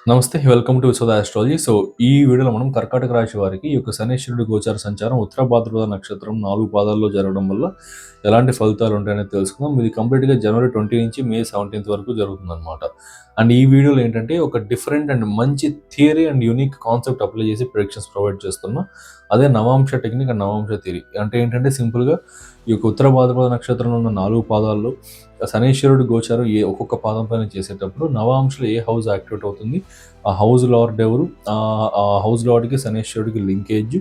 నమస్తే. Welcome to Vishwada astrology. ఈ వీడియోలో మనం కర్కాటక రాశి వారికి ఈ యొక్క శనీశ్వరుడి గోచార సంచారం ఉత్తర భాద్రపద నక్షత్రం 4 పాదాల్లో జరగడం వల్ల ఎలాంటి ఫలితాలు ఉంటాయనేది తెలుసుకుందాం. ఇది కంప్లీట్‌గా జనవరి 20 నుంచి మే 17 వరకు జరుగుతుందనమాట. అండ్ ఈ వీడియోలో ఏంటంటే ఒక డిఫరెంట్ అండ్ మంచి theory and unique concept apply చేసి ప్రెడిక్షన్స్ ప్రొవైడ్ చేస్తున్నా. అదే నవాంశ టెక్నిక్ అండ్ నవాంశ థియరీ. అంటే ఏంటంటే సింపుల్‌గా ఈ యొక్క ఉత్తర భాద్రపద నక్షత్రంలో ఉన్న 4 పాదాల్లో శనీశ్వరుడి గోచారం ఒక్కొక్క పాదం పైన చేసేటప్పుడు నవాంశలో ఏ హౌస్ యాక్టివేట్ అవుతుంది, ఆ హౌస్ లార్డ్ ఎవరు, ఆ హౌస్ లార్డ్కి శనీశ్వరుడికి లింకేజ్,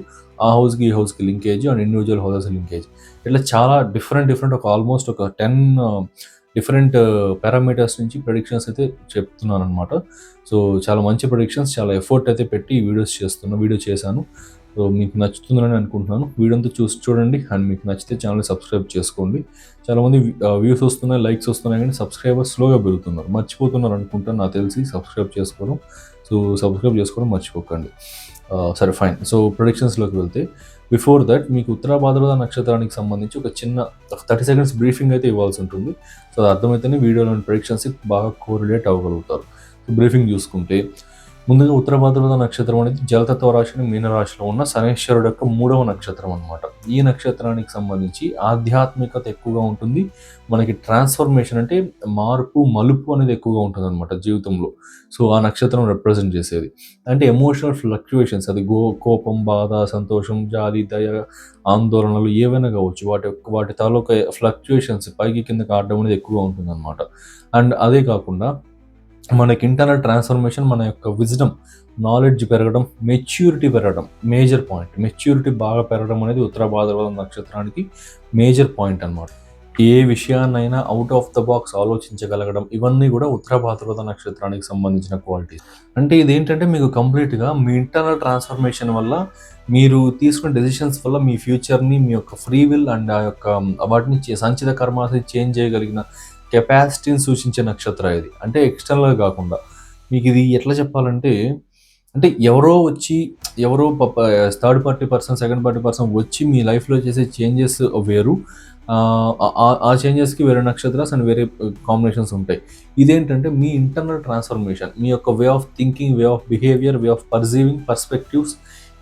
ఆ హౌస్కి ఈ హౌస్కి linkage and individual houses linkage, ఇట్లా చాలా డిఫరెంట్ ఒక ఆల్మోస్ట్ ఒక 10 డిఫరెంట్ పారామీటర్స్ నుంచి ప్రెడిక్షన్స్ అయితే చెప్తున్నాను అనమాట. సో చాలా మంచి ప్రెడిక్షన్స్, చాలా ఎఫర్ట్ అయితే పెట్టి ఈ వీడియో చేశాను. సో మీకు నచ్చుతుందని అనుకుంటున్నాను. వీడియో అంతా చూడండి అండ్ మీకు నచ్చితే ఛానల్ని సబ్స్క్రైబ్ చేసుకోండి. చాలామంది వ్యూస్ వస్తున్నాయి, లైక్స్ వస్తున్నాయి, కానీ సబ్స్క్రైబర్స్ స్లోగా పెరుగుతున్నారు, మర్చిపోతున్నారు అనుకుంటాను నాకు తెలిసి సబ్స్క్రైబ్ చేసుకోవడం. సో సబ్స్క్రైబ్ చేసుకోవడం మర్చిపోకండి. సరే ఫైన్. సో ప్రొడిక్షన్స్లోకి వెళ్తే బిఫోర్ దట్ మీకు ఉత్తర భాద్రపద నక్షత్రానికి సంబంధించి ఒక చిన్న 30 సెకండ్స్ బ్రీఫింగ్ అయితే ఇవ్వాల్సి ఉంటుంది. సో అది అర్థమైతేనే వీడియోలోని ప్రొడిక్షన్స్కి బాగా కోరిలేట్ అవ్వగలుగుతారు. సో బ్రీఫింగ్ చూసుకుంటే ముందుగా ఉత్తర భాద్రపద నక్షత్రం అనేది జలతత్వ రాశిని మీనరాశిలో ఉన్న శనీశ్వరుడు యొక్క 3వ నక్షత్రం అనమాట. ఈ నక్షత్రానికి సంబంధించి ఆధ్యాత్మికత ఎక్కువగా ఉంటుంది. మనకి ట్రాన్స్ఫర్మేషన్ అంటే మార్పు, మలుపు అనేది ఎక్కువగా ఉంటుంది అనమాట జీవితంలో. సో ఆ నక్షత్రం రిప్రజెంట్ చేసేది అంటే ఎమోషనల్ ఫ్లక్చుయేషన్స్, అది కోపం, బాధ, సంతోషం, జాలి, దయ, ఆందోళనలు ఏవైనా కావచ్చు, వాటి తాలూకా ఫ్లక్చుయేషన్స్ పైకి కిందకి ఆడడం అనేది ఎక్కువగా ఉంటుంది అనమాట. అండ్ అదే కాకుండా మనకి ఇంటర్నల్ ట్రాన్స్ఫర్మేషన్, మన యొక్క విజ్డమ్, నాలెడ్జ్ పెరగడం, మెచ్యూరిటీ పెరగడం మేజర్ పాయింట్. మెచ్యూరిటీ బాగా పెరగడం అనేది ఉత్తర భాద్రపద నక్షత్రానికి మేజర్ పాయింట్ అనమాట. ఏ విషయాన్నైనా అవుట్ ఆఫ్ ద బాక్స్ ఆలోచించగలగడం, ఇవన్నీ కూడా ఉత్తర భాద్రపద నక్షత్రానికి సంబంధించిన క్వాలిటీస్. అంటే ఇదేంటంటే మీకు కంప్లీట్గా మీ ఇంటర్నల్ ట్రాన్స్ఫర్మేషన్ వల్ల, మీరు తీసుకునే డెసిషన్స్ వల్ల మీ ఫ్యూచర్ని, మీ యొక్క ఫ్రీ విల్ అండ్ ఆ యొక్క వాటిని సంచిత కర్మాన్ని చేంజ్ చేయగలిగిన కెపాసిటీని సూచించే నక్షత్రం ఇది. అంటే ఎక్స్టర్నల్గా కాకుండా మీకు ఇది ఎట్లా చెప్పాలంటే, అంటే ఎవరో third party person, second party person వచ్చి మీ లైఫ్లో చేసే చేంజెస్ వేరు. ఆ చేంజెస్కి వేరే నక్షత్రాస్ అండ్ వేరే కాంబినేషన్స్ ఉంటాయి. ఇదేంటంటే మీ ఇంటర్నల్ ట్రాన్స్ఫర్మేషన్, మీ యొక్క way of thinking, way of behaviour, way of perceiving, perspectives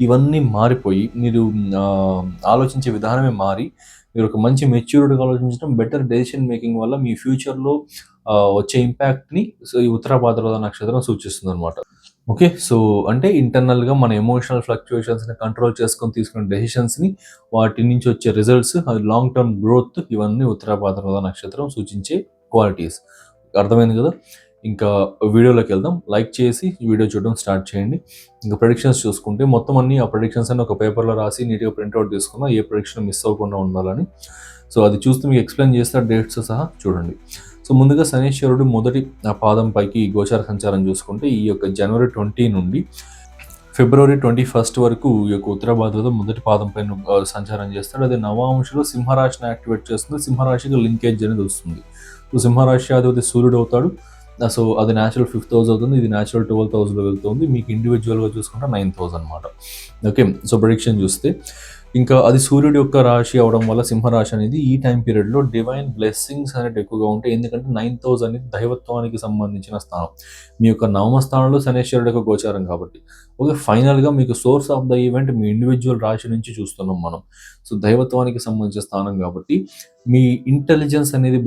ఇవన్నీ మారిపోయి మీరు ఆలోచించే విధానమే మారి మీరు ఒక మంచి మెచ్యూరిటీగా ఆలోచించడం, బెటర్ డెసిషన్ మేకింగ్ వల్ల మీ ఫ్యూచర్లో వచ్చే ఇంపాక్ట్ని ఈ ఉత్తర భాద్రపద నక్షత్రం సూచిస్తుంది అనమాట. ఓకే. సో అంటే ఇంటర్నల్గా మన ఎమోషనల్ ఫ్లక్చుయేషన్స్ని కంట్రోల్ చేసుకొని తీసుకునే డెసిషన్స్ని, వాటి నుంచి వచ్చే రిజల్ట్స్, అది లాంగ్ టర్మ్ గ్రోత్, ఇవన్నీ ఉత్తర భాద్రపద నక్షత్రం సూచించే క్వాలిటీస్. అర్థమైంది కదా. ఇంకా వీడియోలోకి వెళ్దాం. లైక్ చేసి వీడియో చూడడం స్టార్ట్ చేయండి. ఇంకా ప్రెడిక్షన్స్ చూసుకుంటే మొత్తం అన్ని ఆ ప్రెడిక్షన్స్ అన్ని ఒక పేపర్లో రాసి నీట్గా ప్రింట్అవుట్ తీసుకున్నా, ఏ ప్రెడిక్షన్ మిస్ అవ్వకుండా ఉండాలని. సో అది చూస్తూ మీకు ఎక్స్ప్లెయిన్ చేస్తా, డేట్స్ సహా చూడండి. సో ముందుగా శనీశ్వరుడు మొదటి పాదం పైకి గోచార సంచారం చూసుకుంటే ఈ యొక్క జనవరి 20 నుండి ఫిబ్రవరి 21 వరకు ఈ యొక్క ఉత్తర భాద్రపద మొదటి పాదం పైన సంచారం చేస్తాడు. అది నవాంశలో సింహరాశిని యాక్టివేట్ చేస్తుంది. సింహరాశికి లింకేజ్ అనేది వస్తుంది. సో సింహరాశి అధిపతి సూర్యుడు అవుతాడు. సో అది న్యాచురల్ 5th హౌస్ అవుతుంది, ఇది న్యాచురల్ 12th హౌస్లో వెళ్తుంది. మీకు ఇండివిజువల్గా చూసుకుంటే 9th హౌస్ అనమాట. ఓకే. సో ప్రెడిక్షన్ చూస్తే ఇంకా అది సూర్యుడు యొక్క రాశి అవడం వల్ల సింహరాశి అనేది ఈ టైం పీరియడ్లో డివైన్ బ్లెస్సింగ్స్ అనేవి ఎక్కువగా ఉంటాయి. ఎందుకంటే 9th హౌస్ అనేది దైవత్వానికి సంబంధించిన స్థానం. మీ యొక్క నవమ స్థానంలో శనీశ్వరుడు యొక్క గోచారం కాబట్టి, ఓకే, ఫైనల్గా మీకు source of the event me individual రాశి నుంచి చూస్తున్నాం మనం. సో దైవత్వానికి సంబంధించిన స్థానం కాబట్టి మీ ఇంటెలిజెన్స్ అనేది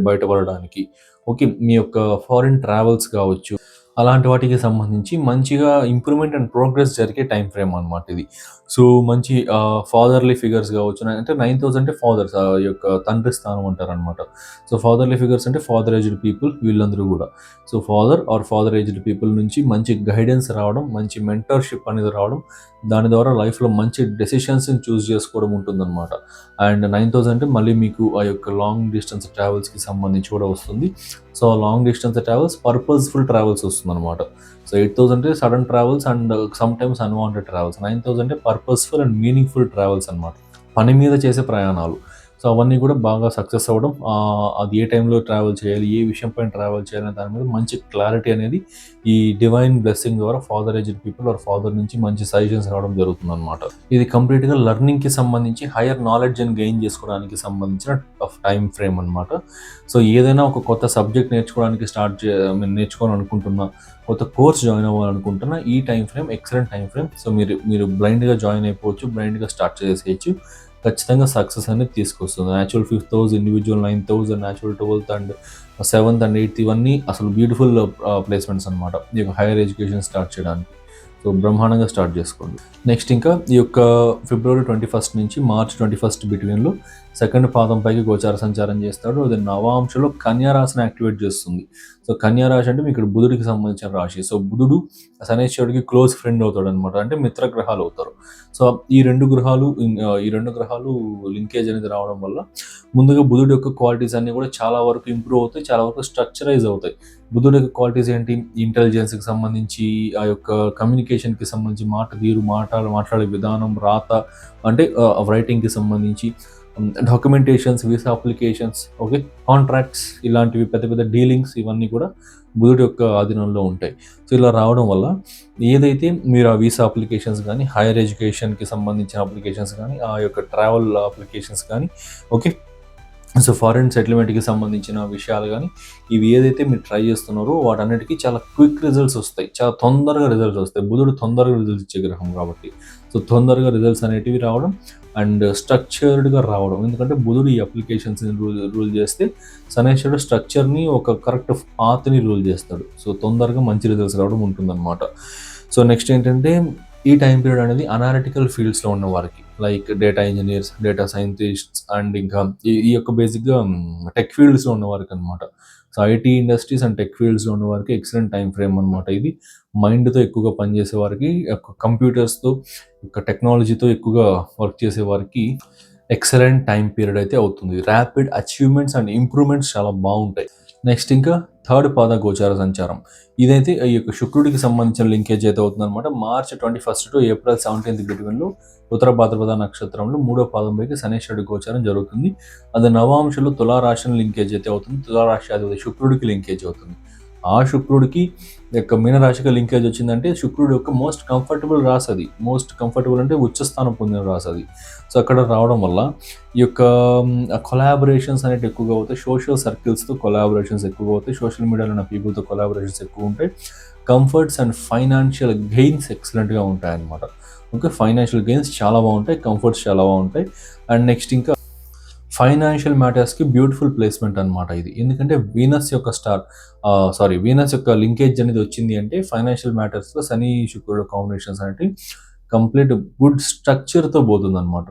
బయటపడడానికి, ఓకే, మీ యొక్క ఫారిన్ ట్రావెల్స్ కావచ్చు, అలాంటి వాటికి సంబంధించి మంచిగా ఇంప్రూవ్మెంట్ అండ్ ప్రోగ్రెస్ జరిగే టైం ఫ్రేమ్ అనమాట ఇది. సో మంచి ఫాదర్లీ ఫిగర్స్ కావచ్చు, అంటే 9th హౌస్ అంటే ఫాదర్స్, యొక్క తండ్రి స్థానం అంటారనమాట. సో ఫాదర్లీ ఫిగర్స్ అంటే ఫాదర్ ఏజ్డ్ పీపుల్, వీళ్ళందరూ కూడా. సో ఫాదర్ ఏజ్డ్ పీపుల్ నుంచి మంచి గైడెన్స్ రావడం, మంచి మెంటర్షిప్ అనేది రావడం, దాని ద్వారా లైఫ్లో మంచి డెసిషన్స్ని చూస్ చేసుకోవడం ఉంటుందన్నమాట. అండ్ 9th హౌస్ అంటే మళ్ళీ మీకు ఆ యొక్క లాంగ్ డిస్టెన్స్ ట్రావెల్స్కి సంబంధించి కూడా వస్తుంది. So long distance travels, purposeful travels వస్తుంది అనమాట. సో 8th హౌస్ అంటే sudden travels and some times unwanted travels. 9th house అంటే పర్పస్ఫుల్ అండ్ మీనింగ్ఫుల్ ట్రావెల్స్ అనమాట. పని మీద చేసే ప్రయాణాలు. సో అవన్నీ కూడా బాగా సక్సెస్ అవ్వడం, అది ఏ టైంలో ట్రావెల్ చేయాలి, ఏ విషయం పైన ట్రావెల్ చేయాలనే దాని మీద మంచి క్లారిటీ అనేది ఈ డివైన్ బ్లెస్సింగ్ ద్వారా father aged people or father నుంచి మంచి సజెషన్స్ రావడం జరుగుతుంది అనమాట. ఇది కంప్లీట్గా లెర్నింగ్కి సంబంధించి హైయర్ నాలెడ్జ్ అని గెయిన్ చేసుకోవడానికి సంబంధించిన టైం ఫ్రేమ్ అనమాట. సో ఏదైనా ఒక కొత్త సబ్జెక్ట్ నేర్చుకోవడానికి నేర్చుకోవాలనుకుంటున్నా, కొత్త కోర్స్ జాయిన్ అవ్వాలనుకుంటున్నా, ఈ time frame excellent time frame. So మీరు బ్లైండ్గా జాయిన్ అయిపోవచ్చు, బ్లైండ్గా స్టార్ట్ చేసేయచ్చు. ఖచ్చితంగా సక్సెస్ అనేది తీసుకొస్తుంది. Natural 5th house, individual 9th house, natural 12th and 7th and 8th ఇవన్నీ అసలు బ్యూటిఫుల్ ప్లేస్మెంట్స్ అనమాట ఈ యొక్క హైయర్ ఎడ్యుకేషన్ స్టార్ట్ చేయడానికి. సో బ్రహ్మాండంగా స్టార్ట్ చేసుకోండి. నెక్స్ట్ ఇంకా ఈ యొక్క February 21st నుంచి March 21st బిట్వీన్లో సెకండ్ పాదం పైకి గోచార సంచారం చేస్తాడు. అది నవాంశలో కన్యా రాశిని యాక్టివేట్ చేస్తుంది. సో కన్యా రాశి అంటే మీకు బుధుడికి సంబంధించిన రాశి. సో బుధుడు శనైశ్వరుడికి క్లోజ్ ఫ్రెండ్ అవుతాడు అనమాట, అంటే మిత్ర గ్రహాలు అవుతారు. సో ఈ రెండు గ్రహాలు లింకేజ్ అనేది రావడం వల్ల ముందుగా బుధుడి యొక్క క్వాలిటీస్ అన్ని కూడా చాలా వరకు ఇంప్రూవ్ అవుతాయి, చాలా వరకు స్ట్రక్చరైజ్ అవుతాయి. బుధుడి యొక్క క్వాలిటీస్ ఏంటి? ఇంటెలిజెన్స్కి సంబంధించి, ఆ యొక్క కమ్యూనికేషన్కి సంబంధించి, మాట తీరు, మాట్లాడే విధానం, రాత అంటే రైటింగ్కి సంబంధించి, documentations, visa applications, okay, contracts, ఇలాంటివి పెద్ద పెద్ద డీలింగ్స్ ఇవన్నీ కూడా బుధుడి యొక్క ఆధీనంలో ఉంటాయి. సో ఇలా రావడం వల్ల ఏదైతే మీరు ఆ వీసా అప్లికేషన్స్ కానీ, హైయర్ ఎడ్యుకేషన్కి సంబంధించిన అప్లికేషన్స్ కానీ, ఆ యొక్క ట్రావెల్ అప్లికేషన్స్ కానీ, ఓకే, సో ఫారిన్ సెటిల్మెంట్కి సంబంధించిన విషయాలు కానీ, ఇవి ఏదైతే మీరు ట్రై చేస్తున్నారో వాటన్నిటికీ చాలా క్విక్ రిజల్ట్స్ వస్తాయి, చాలా తొందరగా రిజల్ట్స్ వస్తాయి. బుధుడు తొందరగా రిజల్ట్స్ ఇచ్చే గ్రహం కాబట్టి సో తొందరగా రిజల్ట్స్ అనేటివి రావడం అండ్ స్ట్రక్చర్డ్గా రావడం. ఎందుకంటే బుధుడు ఈ అప్లికేషన్స్ని రూల్ చేస్తే శనైశ్వరుడు స్ట్రక్చర్ని, ఒక కరెక్ట్ పాత్ని రూల్ చేస్తాడు. సో తొందరగా మంచి రిజల్ట్స్ రావడం ఉంటుందన్నమాట. సో నెక్స్ట్ ఏంటంటే ఈ టైం పీరియడ్ అనేది అనాలిటికల్ ఫీల్డ్స్లో ఉన్న వారికి, like data engineers, data scientists and ఇంకా ఈ యొక్క బేసిక్గా టెక్ ఫీల్డ్స్లో ఉన్న వారికి అనమాట. So IT industries and tech ఫీల్డ్స్లో ఉన్న వారికి ఎక్సలెంట్ టైం ఫ్రేమ్ అనమాట ఇది. మైండ్తో ఎక్కువగా పనిచేసే వారికి, కంప్యూటర్స్తో, టెక్నాలజీతో ఎక్కువగా వర్క్ చేసే వారికి ఎక్సలెంట్ టైం పీరియడ్ అయితే అవుతుంది. ర్యాపిడ్ అచీవ్మెంట్స్ అండ్ ఇంప్రూవ్మెంట్స్ చాలా బాగుంటాయి. నెక్స్ట్ ఇంకా థర్డ్ పాద గోచార సంచారం. ఇదైతే ఈ యొక్క శుక్రుడికి సంబంధించిన లింకేజ్ అయితే అవుతుంది అనమాట. March 21st to April 17th బిట్వీన్లో ఉత్తర భాద్రపద నక్షత్రంలో 3వ పాదం పైకి శనైశ్వరుడి గోచారం జరుగుతుంది. అది నవాంశలో తులారాశిని లింకేజ్ అయితే అవుతుంది. తులారాశి అధిపతి శుక్రుడికి లింకేజ్ అవుతుంది. ఆ శుక్రుడికి యొక్క మీనరాశిగా లింకేజ్ వచ్చిందంటే శుక్రుడు యొక్క మోస్ట్ కంఫర్టబుల్ రాశి అది. మోస్ట్ కంఫర్టబుల్ అంటే ఉచ్చస్థానం పొందిన రాశి అది. సో అక్కడ రావడం వల్ల ఈ యొక్క కొలాబరేషన్స్ అనేవి ఎక్కువగా అవుతాయి. సోషల్ సర్కిల్స్తో కొలాబరేషన్స్ ఎక్కువగా అవుతాయి. సోషల్ మీడియాలో ఉన్న పీపుల్తో కొలాబరేషన్స్ ఎక్కువ ఉంటాయి. కంఫర్ట్స్ అండ్ ఫైనాన్షియల్ గెయిన్స్ ఎక్సలెంట్గా ఉంటాయి అన్నమాట. ఓకే, ఫైనాన్షియల్ గెయిన్స్ చాలా బాగుంటాయి, కంఫర్ట్స్ చాలా బాగుంటాయి. అండ్ నెక్స్ట్ ఇంకా ఫైనాన్షియల్ మ్యాటర్స్కి బ్యూటిఫుల్ ప్లేస్మెంట్ అనమాట ఇది. ఎందుకంటే వీనస్ యొక్క లింకేజ్ అనేది వచ్చింది అంటే ఫైనాన్షియల్ మ్యాటర్స్లో శని శుక్రుడు కాంబినేషన్స్ అనేవి కంప్లీట్ గుడ్ స్ట్రక్చర్తో పోతుంది అనమాట.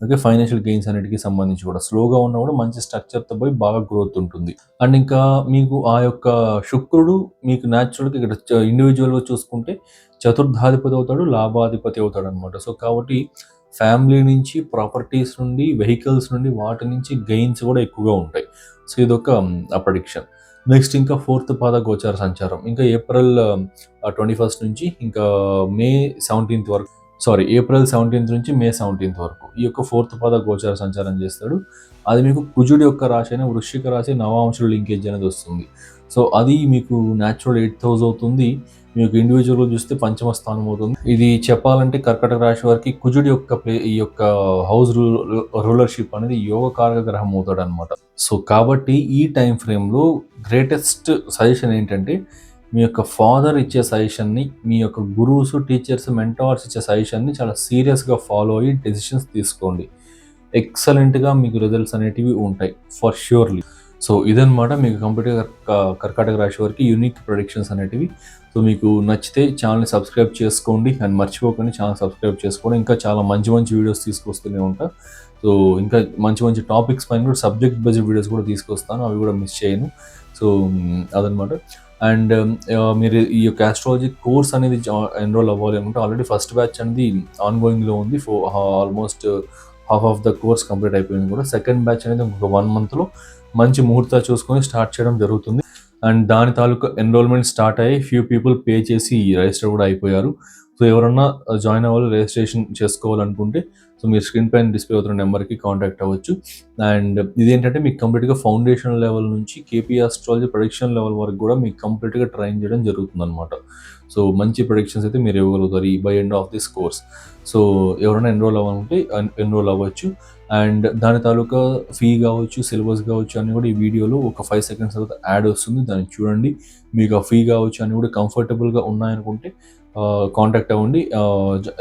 ఓకే, ఫైనాన్షియల్ గెయిన్స్ అన్నిటికీ సంబంధించి కూడా స్లోగా ఉన్నా కూడా మంచి స్ట్రక్చర్తో పోయి బాగా గ్రోత్ ఉంటుంది. అండ్ ఇంకా మీకు ఆ యొక్క శుక్రుడు మీకు న్యాచురల్గా ఇక్కడ ఇండివిజువల్గా చూసుకుంటే చతుర్థాధిపతి అవుతాడు, లాభాధిపతి అవుతాడు అనమాట. సో కాబట్టి ఫ్యామిలీ నుంచి, ప్రాపర్టీస్ నుండి, వెహికల్స్ నుండి, వాటి నుంచి గెయిన్స్ కూడా ఎక్కువగా ఉంటాయి. సో ఇదొక ప్రెడిక్షన్. నెక్స్ట్ ఇంకా ఫోర్త్ పాద గోచార సంచారం ఇంకా April 21st నుంచి ఇంకా May 17th వరకు, April 17th నుంచి May 17th వరకు ఈ యొక్క ఫోర్త్ పాద గోచార సంచారం చేస్తాడు. అది మీకు కుజుడి యొక్క రాశి అయిన వృశ్చిక రాశి నవాంశుల లింకేజ్ అనేది వస్తుంది. సో అది మీకు న్యాచురల్ 8th హౌస్ అవుతుంది. మీకు ఇండివిజువల్గా చూస్తే పంచమ స్థానం అవుతుంది. ఇది చెప్పాలంటే కర్కాటక రాశి వారికి కుజుడి యొక్క ఈ యొక్క హౌస్ రూలర్షిప్ అనేది యోగకారక గ్రహం అవుతాడు అనమాట. సో కాబట్టి ఈ టైం ఫ్రేమ్లో గ్రేటెస్ట్ సజెషన్ ఏంటంటే మీ యొక్క ఫాదర్ ఇచ్చే సజెషన్ని, మీ యొక్క గురువుస్, టీచర్స్, మెంటార్స్ ఇచ్చే సజెషన్ని చాలా సీరియస్గా ఫాలో అయ్యి డెసిషన్స్ తీసుకోండి. ఎక్సలెంట్గా మీకు రిజల్ట్స్ అనేటివి ఉంటాయి ఫర్ ష్యూర్లీ. సో ఇదన్నమాట మీకు కంప్లీట్గా కర్కాటక రాశి వారికి యూనిక్ ప్రొడిక్షన్స్ అనేటివి. సో మీకు నచ్చితే ఛానల్ని సబ్స్క్రైబ్ చేసుకోండి అండ్ మర్చిపోకండి ఛానల్ సబ్స్క్రైబ్ చేసుకోండి. ఇంకా చాలా మంచి మంచి వీడియోస్ తీసుకొస్తూనే ఉంటా. సో ఇంకా మంచి మంచి టాపిక్స్ పైన కూడా సబ్జెక్ట్ బేస్డ్ వీడియోస్ కూడా తీసుకొస్తాను, అవి కూడా మిస్ చేయను. సో అదనమాట. అండ్ మీరు ఈ యొక్క ఆస్ట్రాలజీ కోర్స్ అనేది ఎన్రోల్ అవ్వాలి అనుకుంటే ఆల్రెడీ ఫస్ట్ బ్యాచ్ అనేది ఆన్గోయింగ్లో ఉంది. Almost half of the course complete అయిపోయింది కూడా. సెకండ్ బ్యాచ్ అనేది ఒక 1 monthలో మంచి ముహూర్తాలు చూసుకొని స్టార్ట్ చేయడం జరుగుతుంది. అండ్ దాని తాలూకా ఎన్రోల్మెంట్ స్టార్ట్ అయ్యి ఫ్యూ పీపుల్ పే చేసి రిజిస్టర్ కూడా అయిపోయారు. సో ఎవరన్నా జాయిన్ అవ్వాలి, రిజిస్ట్రేషన్ చేసుకోవాలనుకుంటే సో మీరు స్క్రీన్ పైన డిస్ప్లే అవుతున్న నెంబర్కి కాంటాక్ట్ అవ్వచ్చు. అండ్ ఇదేంటంటే మీకు కంప్లీట్గా ఫౌండేషన్ లెవెల్ నుంచి కేపీ ఆస్ట్రాలజీ ప్రొడిక్షన్ లెవెల్ వరకు కూడా మీకు కంప్లీట్గా ట్రైన్ చేయడం జరుగుతుంది అనమాట. సో మంచి ప్రొడిక్షన్స్ అయితే మీరు ఇవ్వగలుగుతారు ఈ by end of this course. So ఎవరైనా ఎన్రోల్ అవ్వాలంటే ఎన్రోల్ అవ్వచ్చు. అండ్ దాని తాలూకా ఫీ కావచ్చు, సిలబస్ కావచ్చు అన్నీ కూడా ఈ వీడియోలో ఒక 5 seconds తర్వాత యాడ్ వస్తుంది, దాన్ని చూడండి. మీకు ఆ ఫీ కావచ్చు అన్నీ కూడా కంఫర్టబుల్గా ఉన్నాయనుకుంటే కాంటాక్ట్ అవ్వండి,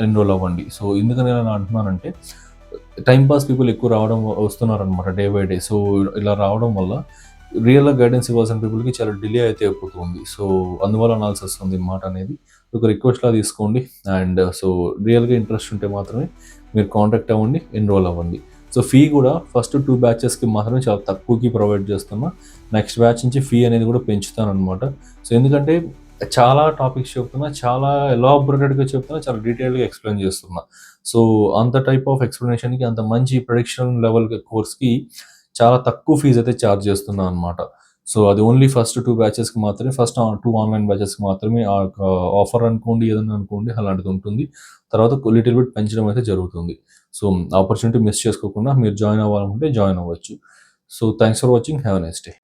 ఎన్రోల్ అవ్వండి. సో ఎందుకని నేను అంటున్నానంటే టైంపాస్ పీపుల్ ఎక్కువ వస్తున్నారనమాట డే బై డే. సో ఇలా రావడం వల్ల రియల్గా గైడెన్స్ ఇవ్వాల్సిన పీపుల్కి చాలా డిలే అయితే అయిపోతుంది. సో అందువల్ల అనాల్సి వస్తుంది మాట అనేది. ఒక రిక్వెస్ట్లా తీసుకోండి. అండ్ సో రియల్గా ఇంట్రెస్ట్ ఉంటే మాత్రమే మీరు కాంటాక్ట్ అవ్వండి, ఎన్రోల్ అవ్వండి. సో ఫీ కూడా ఫస్ట్ 2 batchesకి మాత్రమే చాలా తక్కువకి ప్రొవైడ్ చేస్తున్నా. నెక్స్ట్ బ్యాచ్ నుంచి ఫీ అనేది కూడా పెంచుతాను అనమాట. సో ఎందుకంటే చాలా టాపిక్స్ చెప్తున్నా, చాలా ఎలాబొరేటెడ్గా చెప్తున్నా, చాలా డీటెయిల్గా ఎక్స్ప్లెయిన్ చేస్తున్నా. సో అంత టైప్ ఆఫ్ ఎక్స్ప్లెనేషన్కి, అంత మంచి ప్రొడిక్షన్ లెవెల్ కోర్స్కి చాలా తక్కువ ఫీజు అయితే ఛార్జ్ చేస్తున్నా అనమాట. సో అది ఓన్లీ ఫస్ట్ 2 batchesకి మాత్రమే, ఫస్ట్ 2 ఆన్లైన్ బ్యాచెస్కి మాత్రమే ఆఫర్ అనుకోండి, ఏదైనా అనుకోండి, అలాంటిది ఉంటుంది. తర్వాత లిటిల్ బిట్ పెంచడం అయితే జరుగుతుంది. సో ఆపర్చునిటీ మిస్ చేసుకోకుండా మీరు జాయిన్ అవ్వాలనుకుంటే జాయిన్ అవ్వచ్చు. So thanks for watching, have a nice day.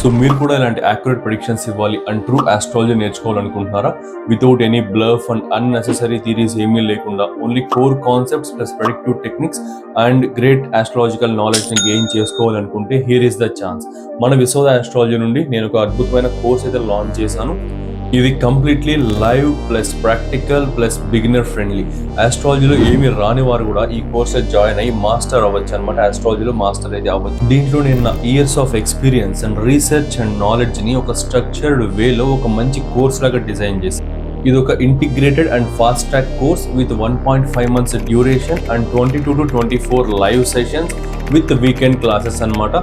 So మీరు కూడా ఇలాంటి యాక్యురేట్ ప్రెడిక్షన్స్ ఇవ్వాలి అండ్ ట్రూ ఆస్ట్రాలజీ నేర్చుకోవాలనుకుంటున్నారా? Without any bluff and unnecessary theories ఏమీ లేకుండా only core concepts plus predictive techniques and great astrological నాలెడ్జ్ని గెయిన్ చేసుకోవాలనుకుంటే హియర్ ఇస్ ద ఛాన్స్. మన విశ్వద ఆస్ట్రాలజీ నుండి నేను ఒక అద్భుతమైన కోర్స్ అయితే లాంచ్ చేశాను. ఇది completely live plus practical plus beginner friendly. ఆస్ట్రాలజీలో ఏమి రాని వారు కూడా ఈ కోర్స్ జాయిన్ అయ్యి మాస్టర్ అవ్వచ్చు అనమాట. ఆస్ట్రాలజీలో మాస్టర్ అయితే అవ్వచ్చు. దీంట్లో నేను నా years of experience and research and నాలెడ్జ్ని ఒక స్ట్రక్చర్డ్ వేలో ఒక మంచి కోర్స్ లాగా డిజైన్ చేశాను. ఇది ఒక integrated and fast track course with 1.5 months duration and 22 to 24 live sessions with weekend classes అనమాట.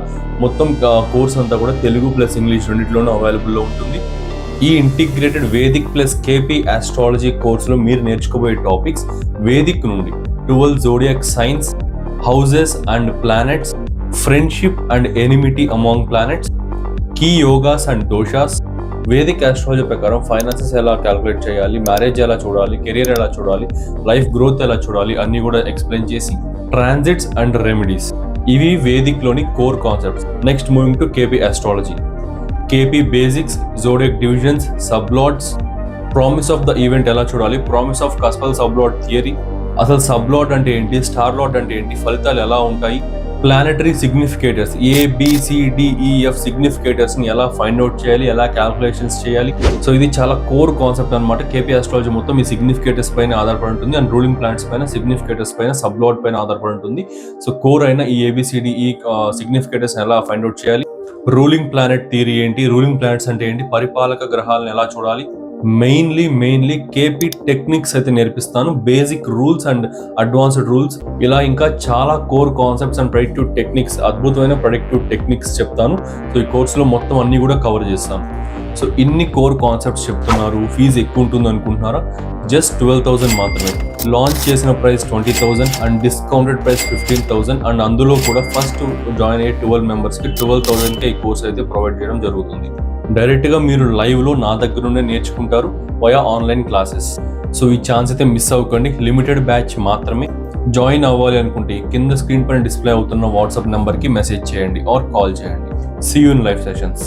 మొత్తం కోర్స్ అంతా కూడా తెలుగు ప్లస్ ఇంగ్లీష్ రెండింటిలోనూ అవైలబుల్లో ఉంటుంది. ఈ integrated Vedic plus KP astrology కోర్సులో మీరు నేర్చుకోబోయే టాపిక్స్ వేదిక్ నుండి 12 zodiac signs, houses and planets, friendship and enmity among planets, key yogas and doshas, Vedic astrology ప్రకారం ఫైనాన్సెస్ ఎలా క్యాలిక్యులేట్ చేయాలి, మ్యారేజ్ ఎలా చూడాలి, కెరీర్ ఎలా చూడాలి, లైఫ్ గ్రోత్ ఎలా చూడాలి అన్నీ కూడా ఎక్స్ప్లెయిన్ చేసి, ట్రాన్సిట్స్ అండ్ రెమెడీస్, ఇవి వేదిక్లోని core concepts. Next moving to KP astrology. KP basics, zodiac divisions, sublords, promise of the event ఎలా చూడాలి, promise of cuspal sublord theory, అసలు సబ్లాట్ అంటే ఏంటి, స్టార్ లాట్ అంటే ఏంటి, ఫలితాలు ఎలా ఉంటాయి, ప్లానెటరీ సిగ్నిఫికేటర్స్ ABCDEF సిగ్నిఫికేటర్స్ని ఎలా ఫైండ్ అవుట్ చేయాలి, ఎలా క్యాల్కులేషన్స్ చేయాలి. సో ఇది చాలా కోర్ కాన్సెప్ట్ అనమాట. కేపీ ఆస్ట్రాలజీ మొత్తం ఈ సిగ్నిఫికేటర్స్ పైన ఆధారపడి ఉంటుంది అండ్ రూలింగ్ ప్లానెట్స్ పైన, సిగ్నిఫికేటర్స్ పైన, సబ్లాట్ పైన ఆధారపడి ఉంటుంది. సో కోర్ అయిన ఈ ABCDE సిగ్నిఫికేటర్స్ ఎలా ఫైండ్ అవుట్ చేయాలి, రూలింగ్ ప్లానెట్ థియరీ ఏంటి, రూలింగ్ ప్లానెట్స్ అంటే ఏంటి, పరిపాలక గ్రహాలను ఎలా చూడాలి, మెయిన్లీ కేపీ టెక్నిక్స్ అయితే నేర్పిస్తాను. Basic rules and advanced rules, ఇలా ఇంకా చాలా core concepts and predictive techniques, అద్భుతమైన ప్రెడిక్టివ్ టెక్నిక్స్ చెప్తాను. సో ఈ కోర్సులో మొత్తం అన్ని కూడా కవర్ చేస్తాను. సో ఇన్ని కోర్ కాన్సెప్ట్స్ చెప్తున్నారు, ఫీజు ఎక్కువ ఉంటుంది అనుకుంటున్నారా? జస్ట్ 12,000 మాత్రమే. లాంచ్ చేసిన price 20,000 and discounted price 15,000 and అందులో కూడా ఫస్ట్ జాయిన్ అయ్యే 12 మెంబర్స్కి 12,000కే ఈ కోర్స్ అయితే ప్రొవైడ్ చేయడం జరుగుతుంది. డైరెక్ట్గా మీరు లైవ్లో నా దగ్గర నుండే నేర్చుకుంటారు వయా ఆన్లైన్ క్లాసెస్. సో ఈ ఛాన్స్ అయితే మిస్ అవ్వకండి. లిమిటెడ్ బ్యాచ్ మాత్రమే. జాయిన్ అవ్వాలి అనుకుంటే కింద స్క్రీన్ పైన డిస్ప్లే అవుతున్న వాట్సాప్ నెంబర్కి మెసేజ్ చేయండి ఆర్ కాల్ చేయండి. See you in live sessions.